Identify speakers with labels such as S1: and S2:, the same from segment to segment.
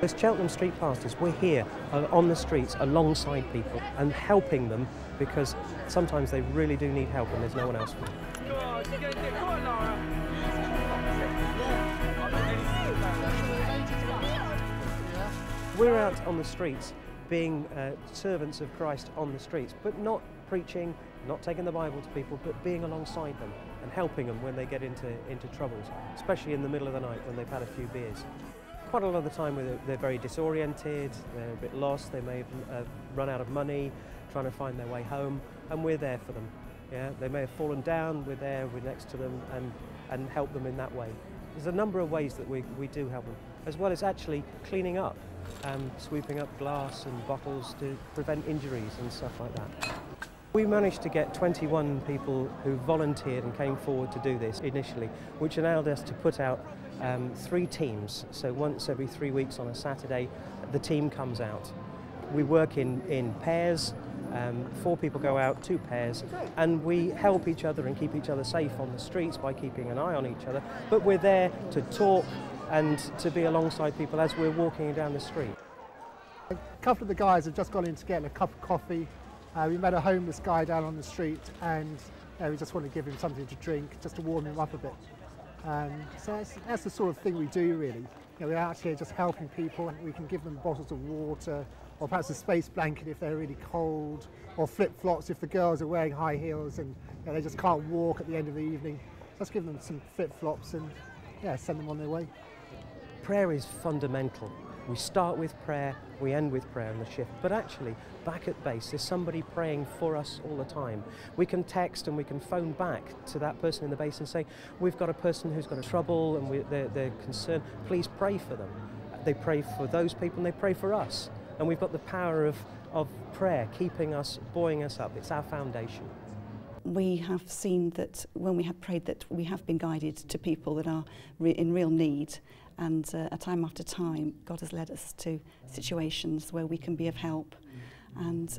S1: As Cheltenham Streetpastors, we're here on the streets alongside people and helping them, because sometimes they really do need help and there's no one else for them. We're out on the streets being servants of Christ on the streets, but not preaching, not taking the Bible to people, but being alongside them and helping them when they get into troubles, especially in the middle of the night when they've had a few beers. Quite a lot of the time they're very disoriented, they're a bit lost, they may have run out of money, trying to find their way home, and we're there for them. Yeah? They may have fallen down, we're there, we're next to them and help them in that way. There's a number of ways that we do help them, as well as actually cleaning up, sweeping up glass and bottles to prevent injuries and stuff like that. We managed to get 21 people who volunteered and came forward to do this initially, which allowed us to put out 3 teams. So once every 3 weeks on a Saturday, the team comes out. We work in pairs, 4 people go out, 2 pairs, and we help each other and keep each other safe on the streets by keeping an eye on each other. But we're there to talk and to be alongside people as we're walking down the street.
S2: A couple of the guys have just gone in to get a cup of coffee. We met a homeless guy down on the street, and we just want to give him something to drink, just to warm him up a bit. So that's the sort of thing we do, really. We're out here just helping people, and we can give them bottles of water, or perhaps a space blanket if they're really cold, or flip-flops if the girls are wearing high heels and they just can't walk at the end of the evening. Just give them some flip-flops and send them on their way.
S1: Prayer is fundamental. We start with prayer, we end with prayer in the shift, but actually back at base there's somebody praying for us all the time. We can text and we can phone back to that person in the base and say, we've got a person who's got a trouble and they're concerned, please pray for them. They pray for those people and they pray for us. And we've got the power of prayer keeping us, buoying us up. It's our foundation.
S3: We have seen that when we have prayed that we have been guided to people that are in real need, and time after time God has led us to situations where we can be of help, and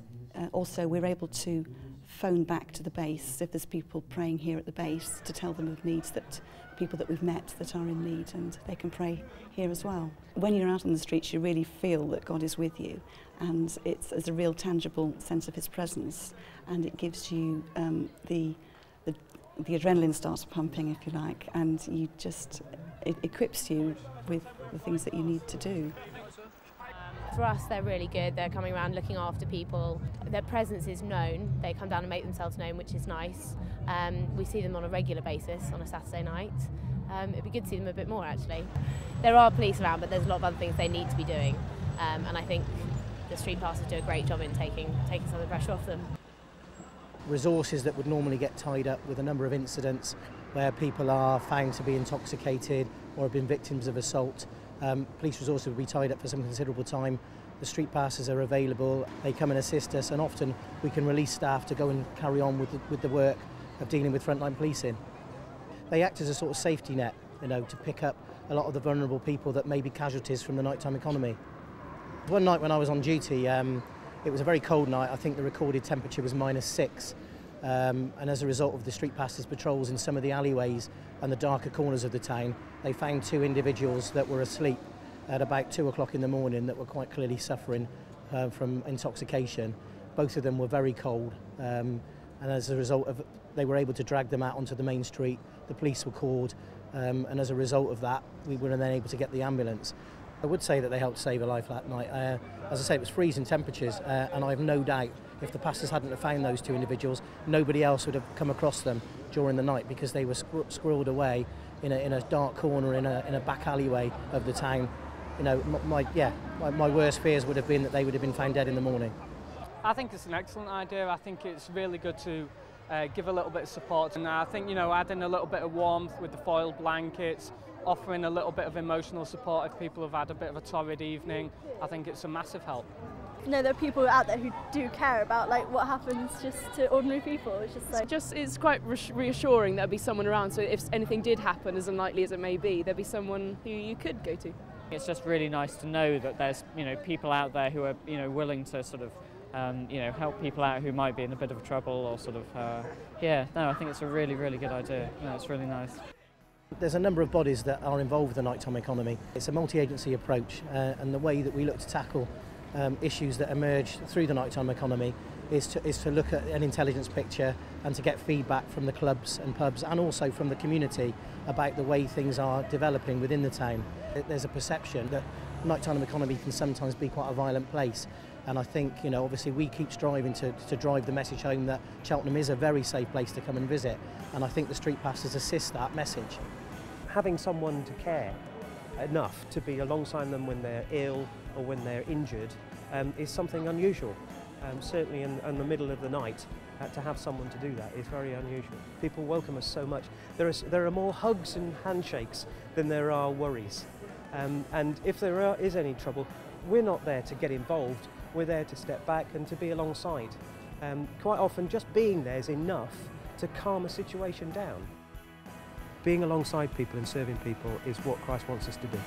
S3: also we're able to phone back to the base if there's people praying here at the base to tell them of needs, that people that we've met that are in need, and they can pray here as well. When you're out on the streets you really feel that God is with you, and it's a real tangible sense of his presence, and it gives you the adrenaline starts pumping, if you like, and it equips you with the things that you need to do.
S4: For us, they're really good. They're coming around looking after people. Their presence is known. They come down and make themselves known, which is nice. We see them on a regular basis on a Saturday night. It'd be good to see them a bit more, actually. There are police around, but there's a lot of other things they need to be doing. And I think the Streetpastors do a great job in taking some of the pressure off them.
S5: Resources that would normally get tied up with a number of incidents where people are found to be intoxicated or have been victims of assault. Police resources will be tied up for some considerable time. The Streetpastors are available, they come and assist us, and often we can release staff to go and carry on with the work of dealing with frontline policing. They act as a sort of safety net, to pick up a lot of the vulnerable people that may be casualties from the nighttime economy. One night when I was on duty, it was a very cold night. I think the recorded temperature was -6. And as a result of the Streetpastors patrols in some of the alleyways and the darker corners of the town, they found 2 individuals that were asleep at about 2 o'clock in the morning that were quite clearly suffering from intoxication. Both of them were very cold, and as a result of they were able to drag them out onto the main street. The police were called, and as a result of that we were then able to get the ambulance. I would say that they helped save a life that night. As I say, it was freezing temperatures, and I have no doubt if the pastors hadn't have found those 2 individuals, nobody else would have come across them during the night, because they were squirreled away in a dark corner in a back alleyway of the town. My worst fears would have been that they would have been found dead in the morning.
S6: I think it's an excellent idea. I think it's really good to give a little bit of support, and I think adding a little bit of warmth with the foiled blankets, offering a little bit of emotional support if people have had a bit of a torrid evening, I think it's a massive help.
S7: There are people out there who do care about what happens just to ordinary people.
S8: It's quite reassuring there'll be someone around, so if anything did happen, as unlikely as it may be, there'll be someone who you could go to.
S9: It's just really nice to know that there's people out there who are willing to sort of help people out who might be in a bit of trouble, or I think it's a really, really good idea. It's really nice.
S5: There's a number of bodies that are involved with the nighttime economy. It's a multi-agency approach, and the way that we look to tackle issues that emerge through the nighttime economy is to look at an intelligence picture and to get feedback from the clubs and pubs and also from the community about the way things are developing within the town. There's a perception that nighttime economy can sometimes be quite a violent place, and I think, you know, obviously we keep striving to drive the message home that Cheltenham is a very safe place to come and visit, and I think the Streetpastors assist that message.
S1: Having someone to care enough to be alongside them when they're ill or when they're injured is something unusual. Certainly in the middle of the night, to have someone to do that is very unusual. People welcome us so much. There are more hugs and handshakes than there are worries. And if there is any trouble, we're not there to get involved, we're there to step back and to be alongside. Quite often just being there is enough to calm a situation down. Being alongside people and serving people is what Christ wants us to do.